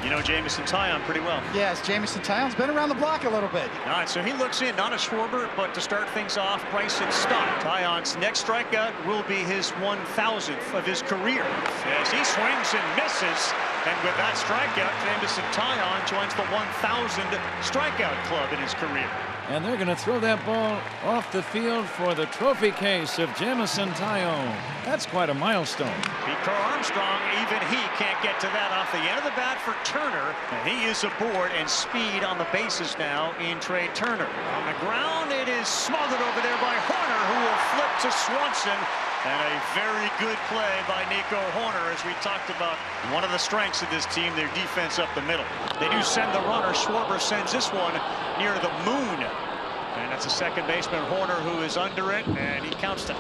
You know Jameson Taillon pretty well. Yes, Jameson Taillon's been around the block a little bit. All right, so he looks in, not a Schwarber, but to start things off, Bryson Stott. Taillon's next strikeout will be his 1,000th of his career. As he swings and misses, and with that strikeout, Jameson Taillon joins the 1,000 strikeout club in his career. And they're going to throw that ball off the field for the trophy case of Jameson Taillon. That's quite a milestone. Pete Armstrong, even he can't get to that off the end of the bat for Turner. And he is aboard, and speed on the bases now in Trey Turner. On the ground, it is smothered over there by Horner, who will flip to Swanson. And a very good play by Nico Hoerner, as we talked about. One of the strengths of this team, their defense up the middle. They do send the runner. Schwarber sends this one near the moon. And that's a second baseman, Hoerner, who is under it, and he counts to 10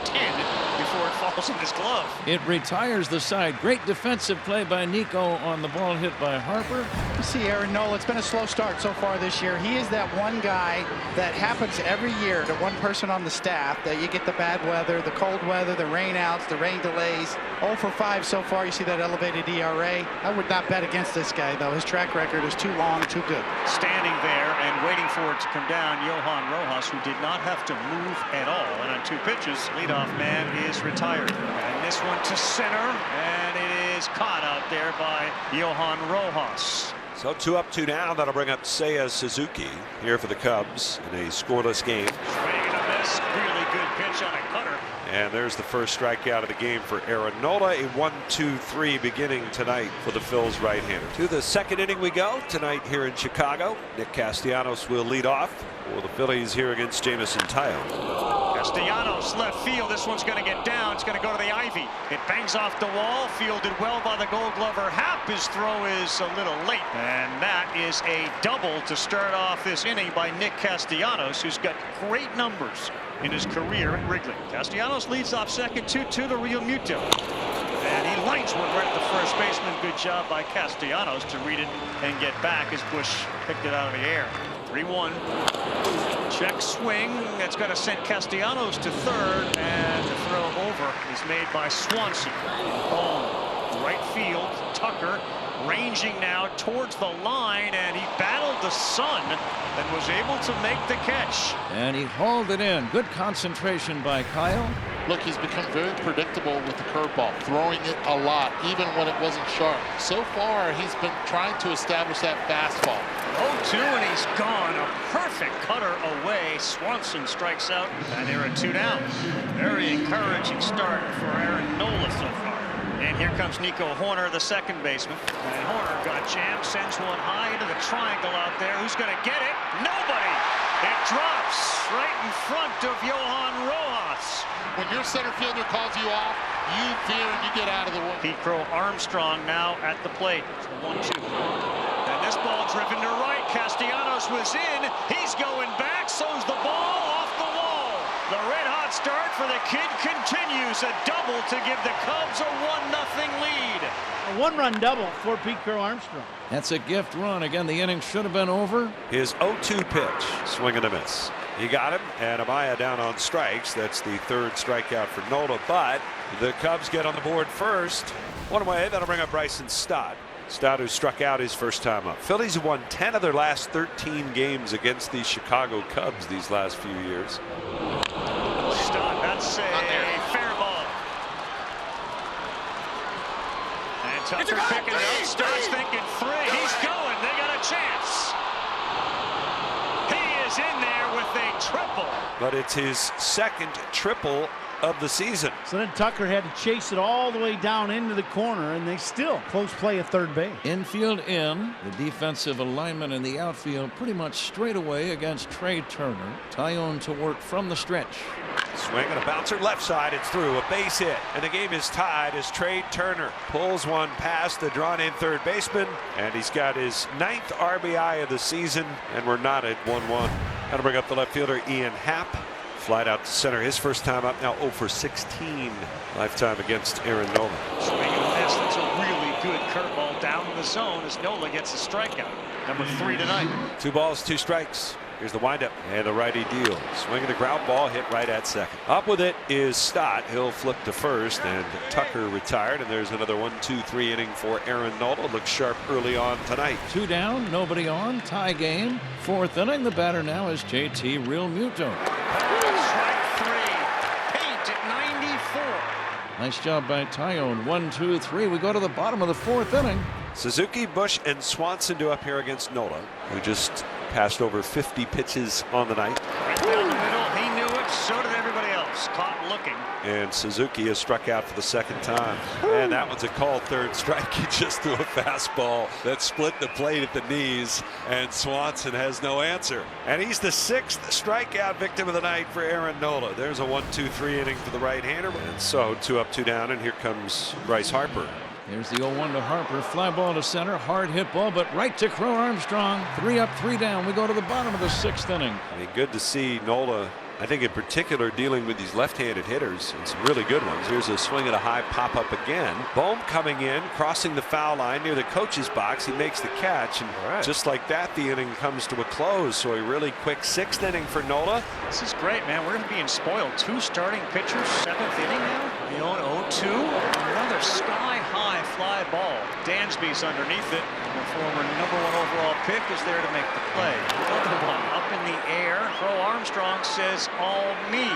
before it falls in his glove. It retires the side. Great defensive play by Nico on the ball hit by Harper. You see Aaron Nola, it's been a slow start so far this year. He is that one guy that happens every year to one person on the staff, that you get the bad weather, the cold weather, the rain outs, the rain delays. 0 for 5 so far. You see that elevated ERA. I would not bet against this guy, though. His track record is too long, too good. Standing there and waiting for it to come down, Johan Rojas, who did not have to move at all. And on 2 pitches, leadoff man is retired. And this one to center, and it is caught out there by Johan Rojas. So 2 up, 2 down. That'll bring up Seiya Suzuki here for the Cubs in a scoreless game. Swing and a miss. Really good pitch on a cutter. And there's the first strikeout of the game for Aaron Nola. A 1-2-3 beginning tonight for the Phil's right-hander. To the second inning we go tonight here in Chicago. Nick Castellanos will lead off for the Phillies here against Jameson Taillon. Castellanos left field. This one's going to get down. It's going to go to the ivy. It bangs off the wall. Fielded well by the Gold Glover. Happ. His throw is a little late. And that is a double to start off this inning by Nick Castellanos, who's got great numbers in his career at Wrigley. Castellanos leads off second, 2-2 to Real Muto. And he lines one right at the first baseman. Good job by Castellanos to read it and get back as Bush picked it out of the air. 3-1. Check swing. That's going to send Castellanos to third, and the throw over is made by Swanson. Home, right field. Tucker ranging now towards the line, and he battled the sun and was able to make the catch. And he hauled it in. Good concentration by Kyle. Look, he's become very predictable with the curveball, throwing it a lot, even when it wasn't sharp. So far, he's been trying to establish that fastball. 0-2, and he's gone. A perfect cutter away. Swanson strikes out, and there are 2 down. Very encouraging start for Aaron Nola so far. And here comes Nico Hoerner, the second baseman. And Hoerner got jammed, sends one high into the triangle out there. Who's going to get it? Nobody! It drops right in front of Johan Rojas. When your center fielder calls you off, you fear and you get out of the way. Pete Armstrong now at the plate. 1-2. And this ball driven to right. Castellanos was in. He's going back. So's the ball off the wall. The red-hot start for the kid continues. A double to give the Cubs a 1-0 lead. A 1-run double for Pete Armstrong. That's a gift run. Again, the inning should have been over. His 0-2 pitch, swing and a miss. He got him, and Amaya down on strikes. That's the third strikeout for Nola, but the Cubs get on the board first. One away, that'll bring up Bryson Stott. Stott, who struck out his first time up. Phillies have won 10 of their last 13 games against the Chicago Cubs these last few years. Stott, that's a fair ball. And Tucker picking it up. Stott's thinking 3. He's going. They got a chance. He is in there with a triple. But it's his second triple of the season. So then Tucker had to chase it all the way down into the corner, and they still close play at third base. Infield in. The defensive alignment in the outfield pretty much straight away against Trey Turner. Taillon to work from the stretch. Swing and a bouncer left side. It's through. A base hit. And the game is tied as Trey Turner pulls one past the drawn-in third baseman. And he's got his 9th RBI of the season. And we're not at 1-1. That'll bring up the left fielder, Ian Happ. Flight out to center. His first time up, now 0 for 16 lifetime against Aaron Nola. Swing and a miss. That's a really good curveball down in the zone as Nola gets a strikeout. Number 3 tonight. 2 balls, 2 strikes. Here's the windup, and the righty deal. Swinging the ground ball, hit right at second. Up with it is Stott. He'll flip to first, and Tucker retired. And there's another 1-2-3 inning for Aaron Nola. Looks sharp early on tonight. 2 down, nobody on, tie game. 4th inning. The batter now is JT Realmuto. Strike 3. Paint at 94. Nice job by Tyone. 1, 2, 3. We go to the bottom of the 4th inning. Suzuki, Bush, and Swanson do up here against Nola, who just passed over 50 pitches on the night. Right down the middle. He knew it. So did everybody else. Caught looking. And Suzuki has struck out for the 2nd time. And that one's a called 3rd strike. He just threw a fastball that split the plate at the knees, and Swanson has no answer. And he's the 6th strikeout victim of the night for Aaron Nola. There's a 1-2-3 inning for the right-hander. And so 2 up, 2 down, and here comes Bryce Harper. There's the 0-1 to Harper. Fly ball to center. Hard hit ball, but right to Crow Armstrong. 3 up, 3 down. We go to the bottom of the 6th inning. I mean, good to see Nola, I think in particular, dealing with these left-handed hitters, and some really good ones. Here's a swing at a high pop-up again. Bohm coming in, crossing the foul line near the coach's box. He makes the catch, and just like that, the inning comes to a close. So a really quick 6th inning for Nola. This is great, man. We're being spoiled. 2 starting pitchers, 7th inning now. We own 0-2. Another sky-high fly ball. Dansby's underneath it. The former #1 overall pick is there to make the play. Another one up in the air. Crow Armstrong says, all me.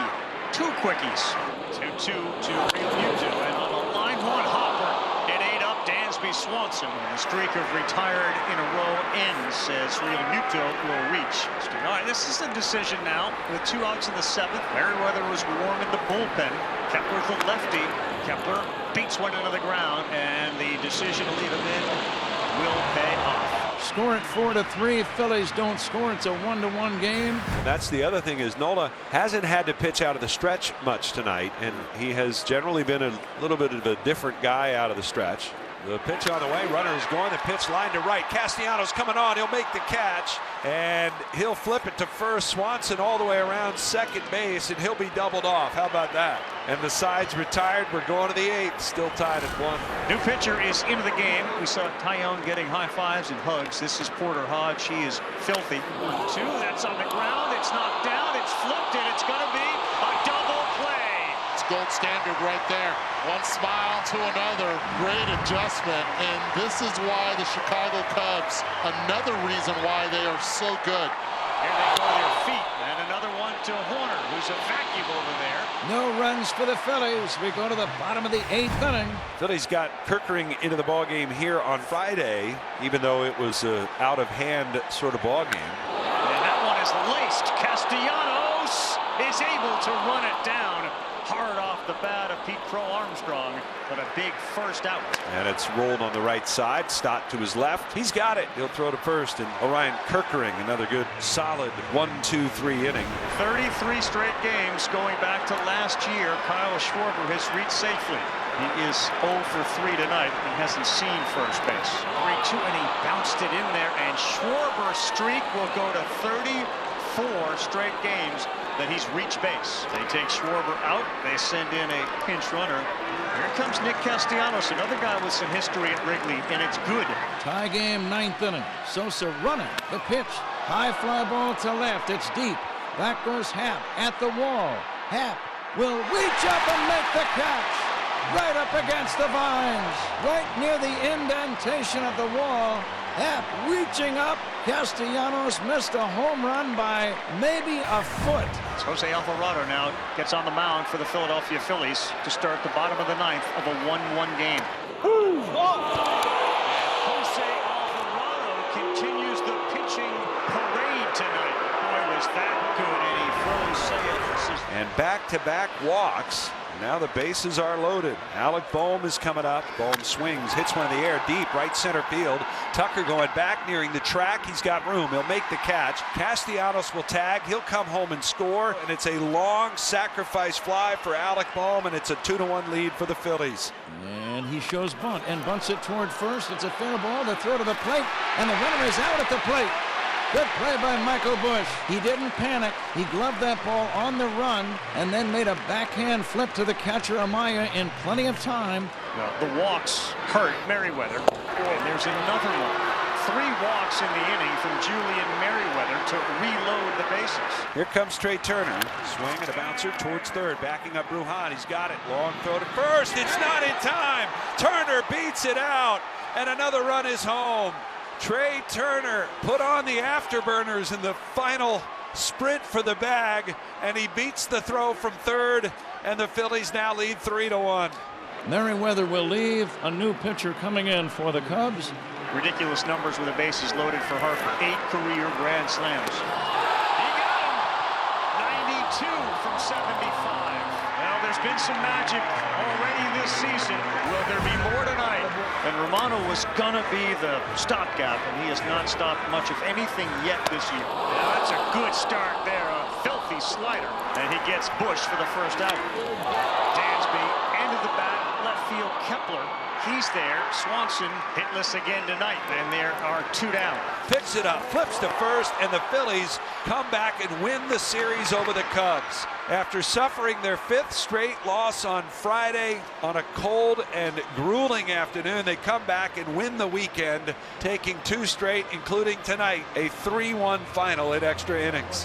2 quickies. 2-2 to Realmuto. And on the line 1, Hopper. It ain't up. Dansby Swanson. The streak of retired in a row ends as Realmuto will reach. All right, this is a decision now with 2 outs in the 7th. Merriweather was warm in the bullpen. Kepler the lefty. Kepler beats one into the ground, and the decision to leave him in will pay off. Score it 4-3. Phillies don't score. It's a 1-1 game. And that's the other thing, is Nola hasn't had to pitch out of the stretch much tonight, and he has generally been a little bit of a different guy out of the stretch. The pitch on the way, runner is going, the pitch line to right. Castellanos coming on, he'll make the catch, and he'll flip it to first. Swanson all the way around second base, and he'll be doubled off. How about that? And the side's retired. We're going to the 8th, still tied at 1. New pitcher is into the game. We saw Tyone getting high fives and hugs. This is Porter Hodge. He is filthy. 1-2, that's on the ground. It's knocked down. It's flipped, and it's going to be a double play. It's gold standard right there. One smile to another. Great adjustment. And this is why the Chicago Cubs, another reason why they are so good. Here they go to their feet. And another one to Horner, who's a vacuum over there. No runs for the Phillies. We go to the bottom of the 8th inning. Phillies got Kirkering into the ball game here on Friday, even though it was an out-of-hand sort of ball game. And that one is laced. Castellanos is able to run it down. Hard off the bat of Pete Crow Armstrong, but a big first out. And it's rolled on the right side. Stott to his left. He's got it. He'll throw to first. And Orion Kirkering, another good, solid 1-2-3 inning. 33 straight games going back to last year. Kyle Schwarber has reached safely. He is 0 for 3 tonight. He hasn't seen first base. 3-2, and he bounced it in there. And Schwarber's streak will go to 34 straight games that he's reached base. They take Schwarber out. They send in a pinch runner. Here comes Nick Castellanos, another guy with some history at Wrigley, and it's good. Tie game, 9th inning. Sosa running. The pitch. High fly ball to left. It's deep. Back goes Happ at the wall. Happ will reach up and make the catch. Right up against the vines. Right near the indentation of the wall. Happ reaching up. Castellanos missed a home run by maybe a foot. Jose Alvarado now gets on the mound for the Philadelphia Phillies to start the bottom of the 9th of a 1-1 game. Jose Alvarado continues the pitching parade tonight. Boy, was that good, and he froze Sayas. And back-to-back walks. Now the bases are loaded. Alec Bohm is coming up. Bohm swings, hits one in the air deep, right center field. Tucker going back, nearing the track. He's got room. He'll make the catch. Castellanos will tag. He'll come home and score. And it's a long sacrifice fly for Alec Bohm, and it's a 2-1 lead for the Phillies. And he shows bunt and bunts it toward first. It's a fair ball. The throw to the plate, and the runner is out at the plate. Good play by Michael Bush. He didn't panic. He gloved that ball on the run and then made a backhand flip to the catcher Amaya in plenty of time. The walks hurt Merriweather. And there's another one. 3 walks in the inning from Julian Merriweather to reload the bases. Here comes Trey Turner. Swing and a bouncer towards third. Backing up Brujan. He's got it. Long throw to first. It's not in time. Turner beats it out. And another run is home. Trey Turner put on the afterburners in the final sprint for the bag. And he beats the throw from third. And the Phillies now lead 3-1. Merriweather will leave. A new pitcher coming in for the Cubs. Ridiculous numbers with the bases loaded for Harper. 8 career grand slams. He got him. 92 from 75. Well, there's been some magic already this season. Will there be more tonight? And Romano was gonna be the stopgap, and he has not stopped much of anything yet this year. Yeah, that's a good start there. A filthy slider. And he gets Bush for the first out. Dansby ended the bat. Left field Kepler, he's there. Swanson hitless again tonight, and there are 2 down. Picks it up, flips to first, and the Phillies come back and win the series over the Cubs. After suffering their 5th straight loss on Friday on a cold and grueling afternoon, they come back and win the weekend, taking 2 straight, including tonight, a 3-1 final in extra innings.